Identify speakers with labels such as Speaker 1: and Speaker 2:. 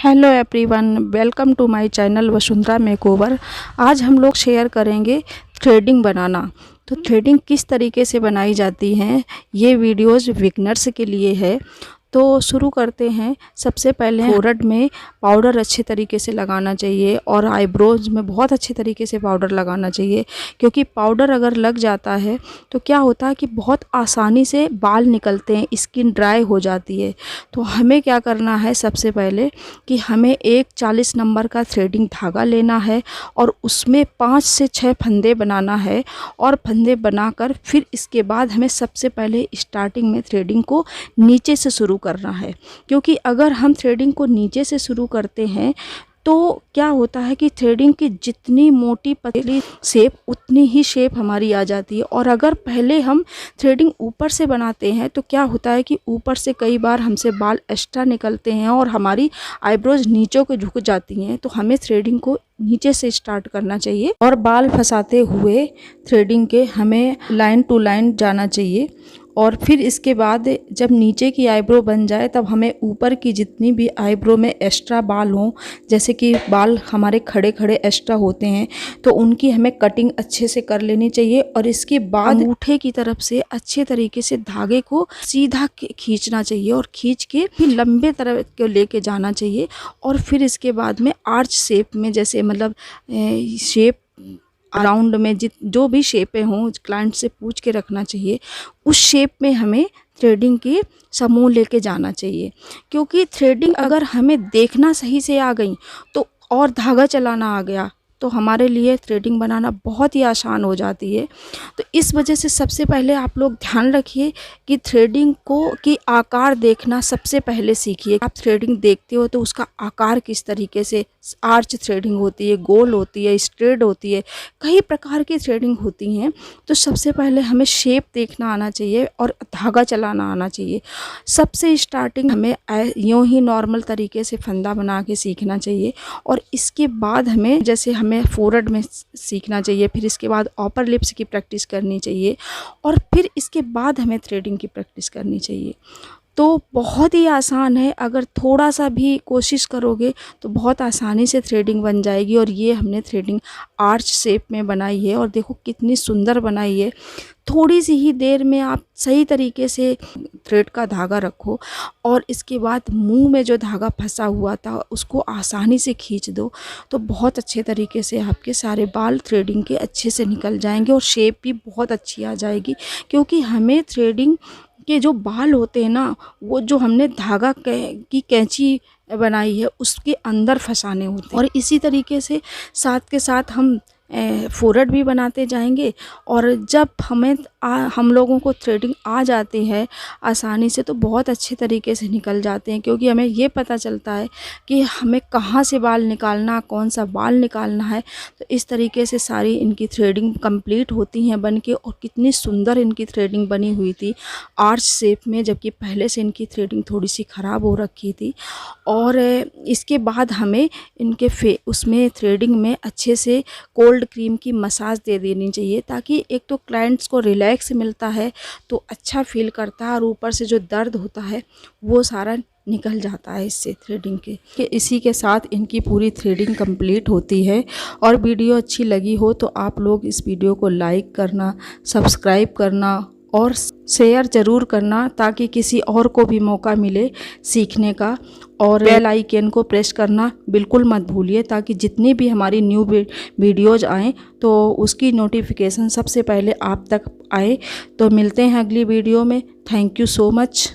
Speaker 1: Hello everyone, welcome to my channel Vasundhara makeover. आज हम लोग शेयर करेंगे थ्रेडिंग बनाना। तो थ्रेडिंग किस तरीके से बनाई जाती है, ये वीडियोस बिगनर्स के लिए है। तो शुरू करते हैं। सबसे पहले फोrehead में पाउडर अच्छे तरीके से लगाना चाहिए और आईब्रोज में बहुत अच्छे तरीके से पाउडर लगाना चाहिए, क्योंकि पाउडर अगर लग जाता है तो क्या होता है कि बहुत आसानी से बाल निकलते हैं, स्किन ड्राई हो जाती है। तो हमें क्या करना है, सबसे पहले कि हमें एक 40 नंबर का थ्रेडिंग धागा लेना है और उसमें 5 से 6 फंदे बनाना है। और फंदे बनाकर फिर इसके बाद हमें सबसे पहले स्टार्टिंग में थ्रेडिंग को नीचे से शुरू करना है, क्योंकि अगर हम थ्रेडिंग को नीचे से शुरू करते हैं तो क्या होता है कि थ्रेडिंग की जितनी मोटी पतली शेप उतनी ही शेप हमारी आ जाती है। और अगर पहले हम थ्रेडिंग ऊपर से बनाते हैं तो क्या होता है कि ऊपर से कई बार हमसे बाल एक्स्ट्रा निकलते हैं और हमारी आईब्रोज नीचों को झुक जाती हैं। तो हमें थ्रेडिंग को नीचे से स्टार्ट करना चाहिए और बाल फंसाते हुए थ्रेडिंग के हमें लाइन टू लाइन जाना चाहिए। और फिर इसके बाद जब नीचे की आईब्रो बन जाए तब हमें ऊपर की जितनी भी आईब्रो में एक्स्ट्रा बाल हों, जैसे कि बाल हमारे खड़े खड़े एक्स्ट्रा होते हैं, तो उनकी हमें कटिंग अच्छे से कर लेनी चाहिए। और इसके बाद अंगूठे की तरफ से अच्छे तरीके से धागे को सीधा खींचना चाहिए और खींच के फिर लंबे तरफ को लेके जाना चाहिए। और फिर इसके बाद में आर्च शेप में, जैसे मतलब शेप राउंड में जो भी शेपें हों क्लाइंट से पूछ के रखना चाहिए, उस शेप में हमें थ्रेडिंग की समूह लेके जाना चाहिए। क्योंकि थ्रेडिंग अगर हमें देखना सही से आ गई तो और धागा चलाना आ गया तो हमारे लिए थ्रेडिंग बनाना बहुत ही आसान हो जाती है। तो इस वजह से सबसे पहले आप लोग ध्यान रखिए कि थ्रेडिंग को की आकार देखना सबसे पहले सीखिए। आप थ्रेडिंग देखते हो तो उसका आकार किस तरीके से, आर्च थ्रेडिंग होती है, गोल होती है, स्ट्रेट होती है, कई प्रकार की थ्रेडिंग होती हैं। तो सबसे पहले हमें शेप देखना आना चाहिए और धागा चलाना आना चाहिए। सबसे स्टार्टिंग हमें यूँ ही नॉर्मल तरीके से फंदा बना के सीखना चाहिए। और इसके बाद हमें जैसे हमें फोrehead में सीखना चाहिए, फिर इसके बाद अपर लिप्स की प्रैक्टिस करनी चाहिए और फिर इसके बाद हमें थ्रेडिंग की प्रैक्टिस करनी चाहिए। तो बहुत ही आसान है, अगर थोड़ा सा भी कोशिश करोगे तो बहुत आसानी से थ्रेडिंग बन जाएगी। और ये हमने थ्रेडिंग आर्च शेप में बनाई है और देखो कितनी सुंदर बनाई है। थोड़ी सी ही देर में आप सही तरीके से थ्रेड का धागा रखो और इसके बाद मुंह में जो धागा फंसा हुआ था उसको आसानी से खींच दो, तो बहुत अच्छे तरीके से आपके सारे बाल थ्रेडिंग के अच्छे से निकल जाएंगे और शेप भी बहुत अच्छी आ जाएगी। क्योंकि हमें थ्रेडिंग के जो बाल होते हैं ना, वो जो हमने धागा की कैंची बनाई है उसके अंदर फंसाने होते हैं। और इसी तरीके से साथ के साथ हम फोrehead भी बनाते जाएंगे। और जब हम लोगों को थ्रेडिंग आ जाती है आसानी से तो बहुत अच्छे तरीके से निकल जाते हैं, क्योंकि हमें ये पता चलता है कि हमें कहाँ से बाल निकालना, कौन सा बाल निकालना है। तो इस तरीके से सारी इनकी थ्रेडिंग कंप्लीट होती हैं बन के। और कितनी सुंदर इनकी थ्रेडिंग बनी हुई थी आर्च शेप में, जबकि पहले से इनकी थ्रेडिंग थोड़ी सी ख़राब हो रखी थी। और इसके बाद हमें इनके उसमें थ्रेडिंग में अच्छे से कोल्ड क्रीम की मसाज दे देनी चाहिए, ताकि एक तो क्लाइंट्स को रिलैक्स मिलता है तो अच्छा फील करता है और ऊपर से जो दर्द होता है वो सारा निकल जाता है इससे थ्रेडिंग के। इसी के साथ इनकी पूरी थ्रेडिंग कंप्लीट होती है। और वीडियो अच्छी लगी हो तो आप लोग इस वीडियो को लाइक करना, सब्सक्राइब करना और शेयर ज़रूर करना, ताकि किसी और को भी मौका मिले सीखने का। और बेल आइकन को प्रेस करना बिल्कुल मत भूलिए, ताकि जितनी भी हमारी न्यू वीडियोज़ आएँ तो उसकी नोटिफिकेशन सबसे पहले आप तक आए। तो मिलते हैं अगली वीडियो में। Thank you so much.